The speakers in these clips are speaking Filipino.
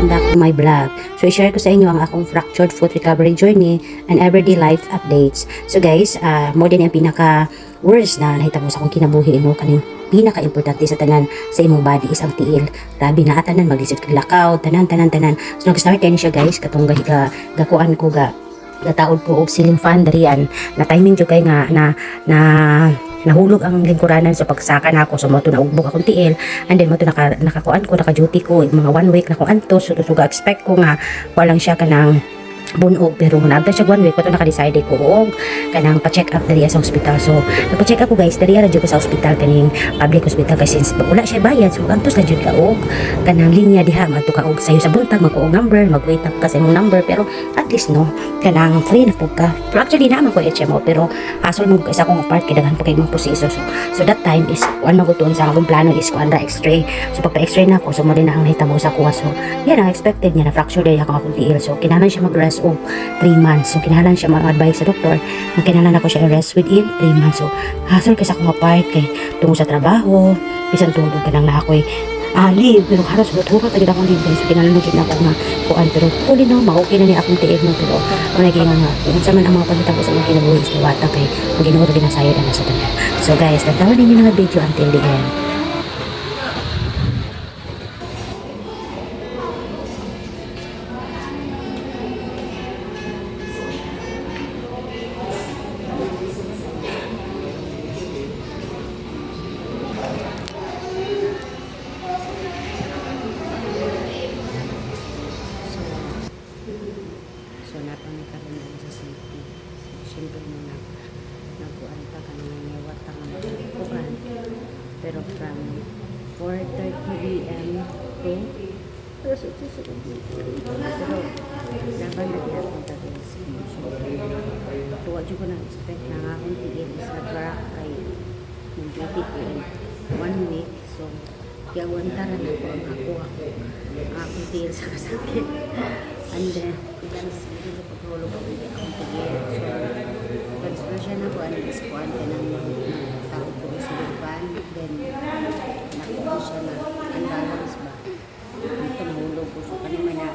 welcome back to my vlog. So, i-share ko sa inyo ang akong fractured foot recovery journey and everyday life updates. So guys, more than yung pinaka-worst na nahitabo sa akong kinabuhi, no, kaning pinaka-importante sa tanan sa imong body is ang tiil. Grabe na tanan, mag-reset kag lakaw, tanan. So, nag-start kayo siya guys, katong gakuan ko gataod ko og ceiling fan darian na timing jud kay nga na nahulog ang lingkuranan so pagsaka na ako so mo to naugbog akong tiil and then mo to nakakuan ko naka-duty ko mga 1 week na kung anto so expect ko nga walang siya kanang bunog pero nagta siya 1 week ko to naka-decide ko og kanang pa-check up dali sa hospital. So nagpa-check up ko guys dali ra jud ko sa hospital kaning public hospital kasi since wala siya bayad so antos na jud ka og kanang linya diha madto ka og sayo sa buntag magkuog number mag-wait up ka sa imong number pero at least no kanang free na pug ka. Pero actually naman ko HMO pero hasol mo isa kong apart kay daghan pa kay imong proseso. So that time is one magutuon sa akong plano is kuan ra x-ray. So pagpa-x-ray na ako so mo din na ang nahitabo sa kuha. So yan ang expected niya na fracture dahil akong tiil. So kinahanglan siya mag-rest og 3 months. So kinahanglan siya mag-advise sa doktor na kinahanglan ako siya i-rest within 3 months. So hasol kay sa akong apart kay tungo sa trabaho bisan tungod ka nang na ako'y leave pero halos hurot agad akong leave guys. So kinahanglan gyud na ako nga kuan pero huli na ma-okay na ni akong tiil no pero ang naging nga unsa man ang mga pangitabo sa mga kinabuhi is bata kay Ginoo ra ginasayod na sa tanan. So guys, tatawan ninyo nga video until the end. So napangkaroon na sa safety. So syempre mo nagkuanta ka na newat ang kuan. Pero from 4:30 AM to pero laban na kaya kung guys. So tuwa dyan ko na-expect na nga akong tiil is nag-crack kay ng duty ko 1 week. So kaya wantaran ako ang akong tiil sa kasakit. And then, sige sa paghulog ako hindi akong tigil. So, conspirasyon na ko, is kuhan ka ng tao ko sa lupan. Then, nakuha siya na unbalance ba. Ito nahulog ko. So, kanina na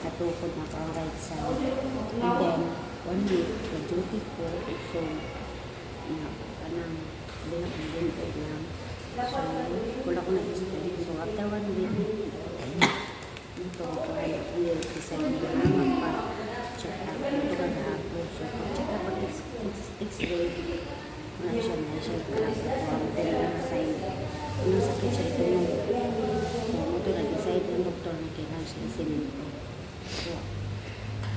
natukod na ko ang right side. And then, 1 week, nag-duty ko. So, kanang binakong lang. So, wala ko na-explain. So, after 1 week, ito ko ay will isa yung magpa-check up ito ka na ako so pag-check up pag x-ray wala siya crack pero sign yung sakit siya ito yung so ito na-decide ng doktor na kailangan siya siminto so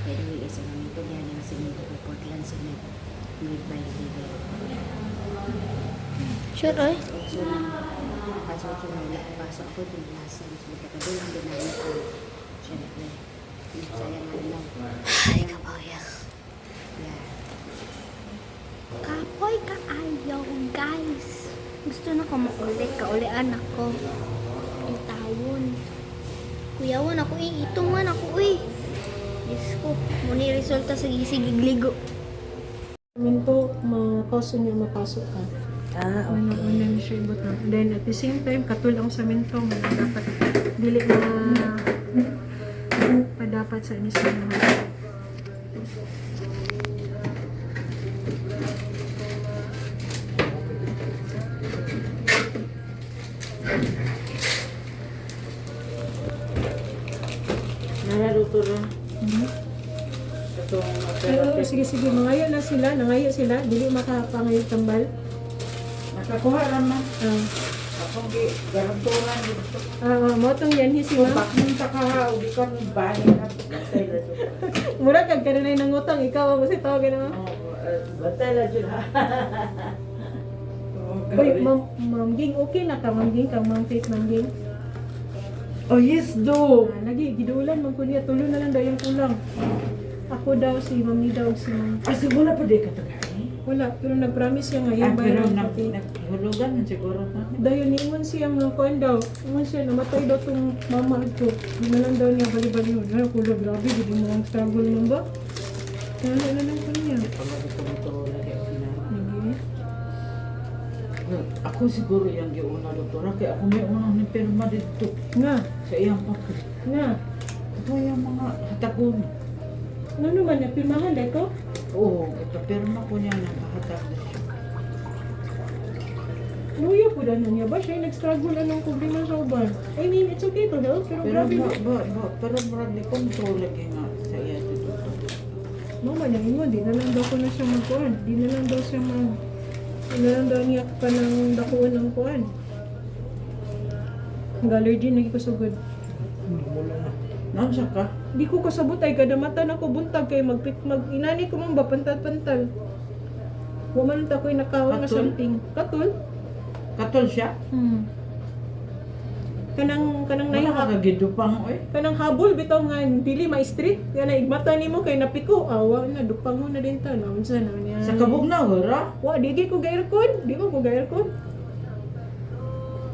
pero yung isa lang ito yan yung siminto ko Portland cement made by River sure ay so pasok ko na pasok ako din lasan so pagkadulang din namin ko syempre sayang lang ay kapoy kapoy ka ayaw guys gusto na ko mauli kaulian ako itawon kuyawan ako itungan ako Diyos ko muni resulta sa gisigigligo minto mapasok niya mapasok ka. okay Ano siya ibot na. Then at the same time katulong sa minto mo dapat dili na dapat sa inis na Nanaluto rin. pero sige nangayo sila dili makapangayo tambal Nakakuha naman. Akong garanturan dito. Mo tong yan si Kung ma'am bakit ka, ubi ka ng bahay na. Batay na ito. mura kag kanunay nang utang ikaw mo si tawag na Batay na dyan ha. Uy, Ma'am Ging, okay na ka, Ma'am Ging, kang Ma'am Faith, Ma'am Ging. Oh yes, do. Lagi, gidulan, Ma'am Kuya, tulo na lang daw yung kulang. Ako daw, si Ma'am Nida, o si Ma'am. Kasi wala pa di ka tagay. Wala, pero nag-promise siya nga, yung Pero bayad pati. naghulugan siguro pa. Dahil niwan siya ng kuhan daw. Niwan siya, namatay daw itong mama ito. Hindi na lang daw niya, bali-bali yun. Ano, kulo, grabe, hindi mo ang struggle mo ba? Kaya na lang ko niya. Pag-ito lagi ako na. Sige. Ako siguro yung giuna doktora kaya ako may unang nipirma dito Nga, sa iyang papel. nga. Ito yung mga hatagon. Ano naman, napirmahan na ito? Oo, ipapirma ko niya nakahatag na siya. Luya po na niya ba? Siya yung nag-struggle anong problema sa uban. I mean, it's okay to help, pero Pero grabe mo. pero marag di control lagi nga sa iya dito. Mama, nangin mo, di na lang daw ko na siya magkuhan. Di na lang daw siya di na lang daw niya pa ng dakuan ng kuhan. Ang allergy, naging ko sugod. Naan siya ka? Di ko kasabot ay kadamatan ako buntag kay inani ko man ba pantal-pantal. Wa man ta ko'y nakaon nga Katol? something. Katol? Katol siya? Kanang Wala nahihap. ka gidupang oy. Kanang habol bitaw nga dili ma-street. Kaya naigmata nimo kay napiko. Awa na dupang mo na din ta. Unsa na niya? Sa kabugnaw ra? Wa di ko ga-aircon. Di mo ko ga-aircon.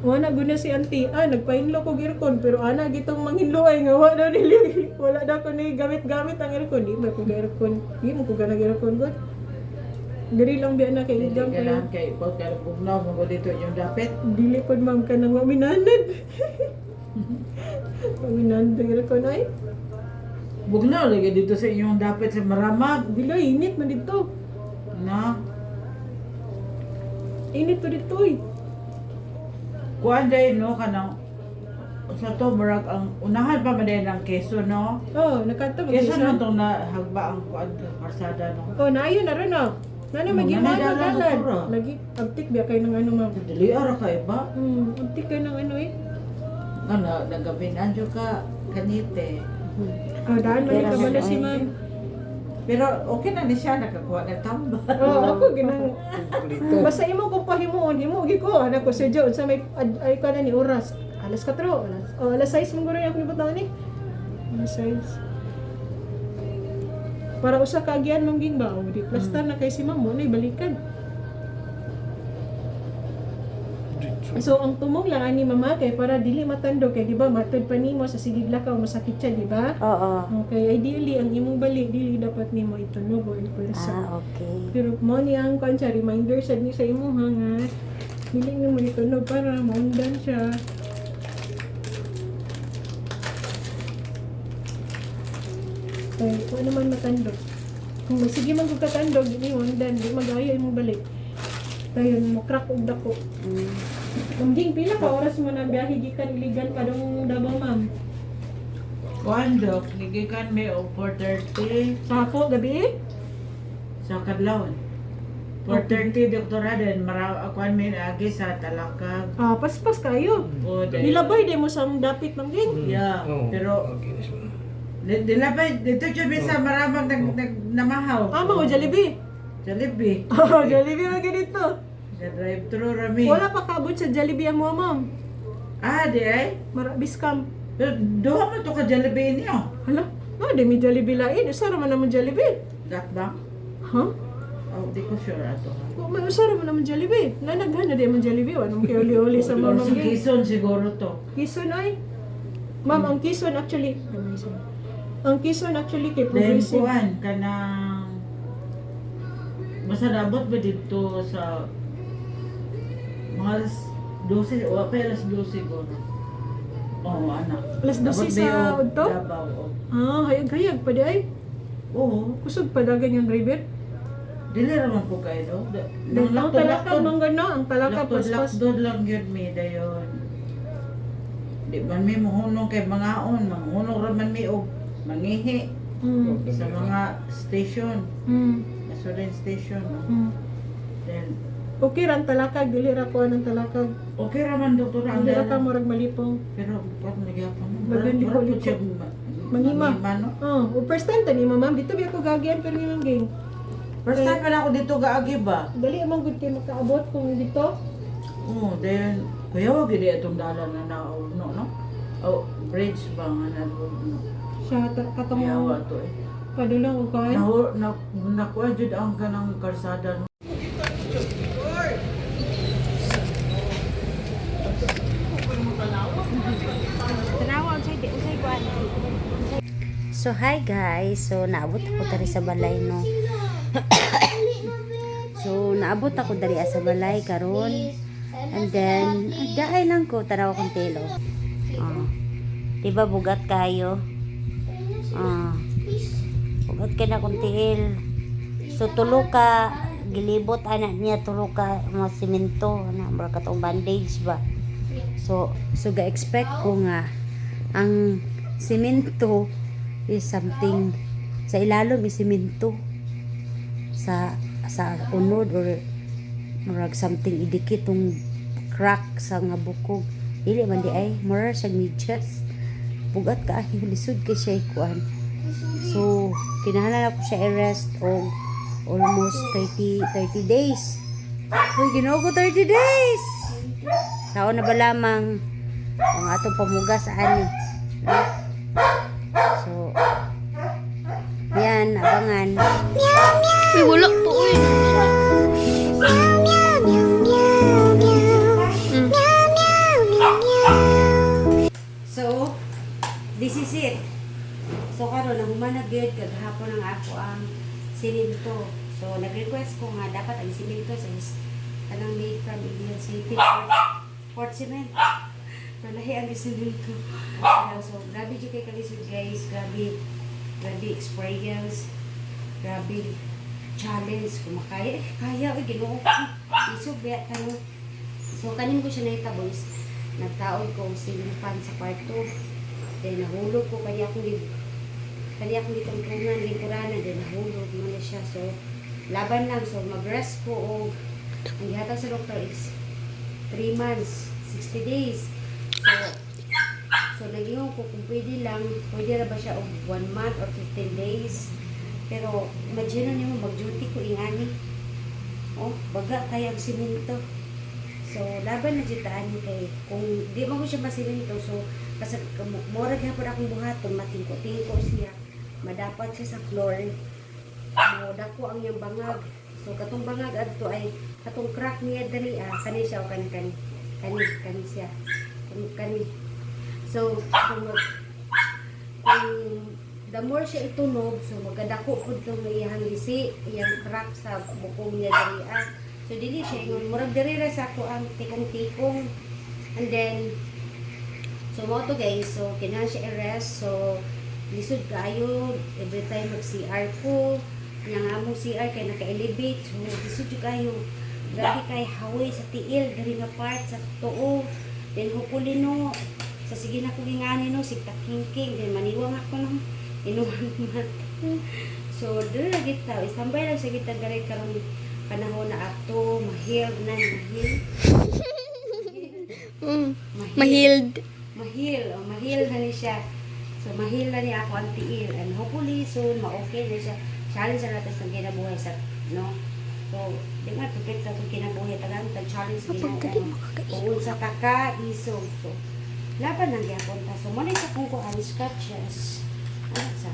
Wa na guna si auntie. Nagpainlo ko aircon pero ana gitong manghinloay nga wa daw nili. Wala daw ko ni gamit-gamit ang aircon. Di ba ko ga-aircon? Di mo ko ga-aircon gud. Diri lang biya na kay Hindi idam kailangan kayo. kay pag kabugnaw mo dito yung dapit. Dili pod ma'am ka nang maminanad. Maminanad ang aircon ay. Bugnaw lagi dito sa inyong dapit sa Maramag. Dilo init man dito. Na, Init to dito eh. kuan day no kanang sa to marag ang unahan pa man din ang keso no. Oh, nakanta mo. Keso no tong nahagba ang kuan karsada no. Oh, naayo na rin oh. Nana magimano nanay dalan, dalan. doktora. Lagi abtik biya kay ng ano ma'am. Dili ara ka iba. Abtik kay ng ano eh. Ano, nagabinan jud ka kanite. Oh, daan man Pero ka bala ano, si ay. ma'am. Pero okay na ni siya nakakuha ng tamba. Oh, ako ginang basta imo ko pahimuon, himo gi ko anak ko sa Diyo sa may ay ka na ni oras. Alas 4, alas 6 mong guro ako ni butang ni. Alas 6. Para usa ka agyan mong ging ba? O di plaster na kay si ma'am mo na ibalikan. So ang tumong lang ani mama kay para dili matando kay di ba matod pa nimo sa sigig lakaw masakit siya di ba? Oo. Okay, ideally ang imong balik dili dapat nimo itunog o ipulsa. Okay. Pero mo ni ang kansa reminder sad ni sa imo nga dili nimo itunog para maundan siya. Kay kung ano man matandog. Kung sige man kung katandog, dili maundan, di magayo imong balik. Dayon mo crack og dako. Manging pila ka oras mo na biyahe gikan iligan pa dong Davao ma'am. Kuan dok, nigikan may o 4:30 Sa ako gabi? sa Kadlawon. 4:30 doktora din kuan may agi sa Talakag. Paspas kayo. O dahil- Nilabay din mo sa dapit manging. Yeah, pero dilabay dito jud mi sa Maramag namahaw. Mo Jollibee. Jollibee. Jollibee man dito. Sa drive-thru rami. Wala pa kabot sa Jollibee mo ma'am. Di ay. Marabis kam. Pero duha man to ka Jollibee niyo. Hala, di mi Jollibee lain. Usara man naman Jollibee. Gat ba? Ha? Oh, di ko sure ato. May usara man naman Jollibee. Nanaghan na di man Jollibee. Anong kiuli-uli sa Or mamang sa Quezon siguro to. Quezon ay. Ma'am, ang Quezon actually, ang Quezon actually kay Then progressive. kuan kanang basta nabot ba dito sa mga alas 12 o pa alas 12 siguro. Oo, anak. Alas 12 Nabot sa ba yun? Udto? Davao, oo. Hayag-hayag pa di ay. Oo. Kusog pa dagan yung driver. Dili raman po kayo, no? Ang talakad man gano, ang talakad paspas. Lakod lang yun, mi, dayon. Di man mi mahunong kay mangaon, manghunong raman mi og mangihi sa mga station, gasoline station. No? Then, Okay ra ang talakag, dili ra ko ang talakag. okay raman doktor ang Dili ra ka dala. murag malipong. Pero pag nagyapon mo, Bagan di ko murag po liko. siya Manghima. no? First time tani ma'am, dito biya ko gagian pero ni ma'am gang. First time pa na ako dito gaagi ba? Dali amang good kay makaabot kung dito. Oo, then, kuya wag gidi atong dalan na naugno, no? Oh, bridge ba nga na no? Siya katong Kuyawa to eh. padulong og kain. Nakuha jud ang kanang karsada. No? So hi guys, so naabot ako dari sa balay no. So naabot ako dari sa balay karon. And then daay lang ko tanaw akong telo. Oh. Diba bugat kayo? Ugat ka na kung tiil. So tulo ka gilibot anak niya, tulo ka mga simento na mura katong bandage ba. So ga-expect ko nga ang simento is something sa ilalom is simento sa unod or murag something idikit tong crack sa nga bukog. Dili man di ay mura sa medyas. Bugat ka ay lisod kay siya kuan. So kinahanglan ako siya i-rest og almost 30 days. Uy, Ginoo ko 30 days. Sao na ba lamang ang atong pamugas ani? So yan, abangan. Uy, wala po, uy. So, this is it. So, karon nahuman na gyud kagahapon ang ako ang siminto. So, nag-request ko nga dapat ang siminto sa kanang made from Indian City Port Cement. Pero lahi ang siminto. So, grabe dyan kay kalisod guys. Grabe experience. Grabe challenge. Kung makaya, kaya. Uy, Ginoo ko. Isog, biya ka no. So, kanin ko siya na boys. Nagtaod ko ceiling fan sa kwarto. Then nahulog ko kaya akong ditong tungan, lingkuranan, then nahulog mo na siya. So, laban lang. So, mag-rest ko o ang gihatag sa doktor is 3 months, 60 days. So nag-iwan ko kung pwede na ba siya o 1 month or 15 days. Pero, imagine na niyo mag-duty ko ingani. Oh, baga kaya ang siminto. So, laban na jitaan kay kung di mo ko siya masiminto, so kasi mura gyapon akong buhaton, matingko-tingko siya. Madapat siya sa floor. So, dako ang iyang bangag. So, katong bangag adto ay katong crack niya dali kani siya o kani siya. Kani. So, kung the more siya itunog, so magadako pud tong iyang lisi, iyang crack sa bukong niya dali So, dili siya ingon. Murag diri ra sa ako ang tikong-tikong. And then, so mo to guys. So, kailangan siya i-rest. So, lisod kayo. Every time mag-CR ko. Yang among CR kay naka-elevate. So, lisod yung kayo. Grabe kay haway sa tiil. Dari nga part sa tuo. Then, hopefully no. Sa sige na kong ingani no. Sigta king-king. Then, maniwang ako no. Inuwan man. So, doon na kita. Istambay lang sa kita garay karong panahon na ato, mahil. Mahil na ni siya. So, mahil na niya ako ang tiil. And hopefully soon, ma-okay na siya. Challenge na natin sa kinabuhay sa, no? So, di nga, perfect na itong kinabuhay. Tag-challenge kung sa kaka-isog. So, laban ng yapon ta. So, muna sa kung ko ang scratches. Ano sa?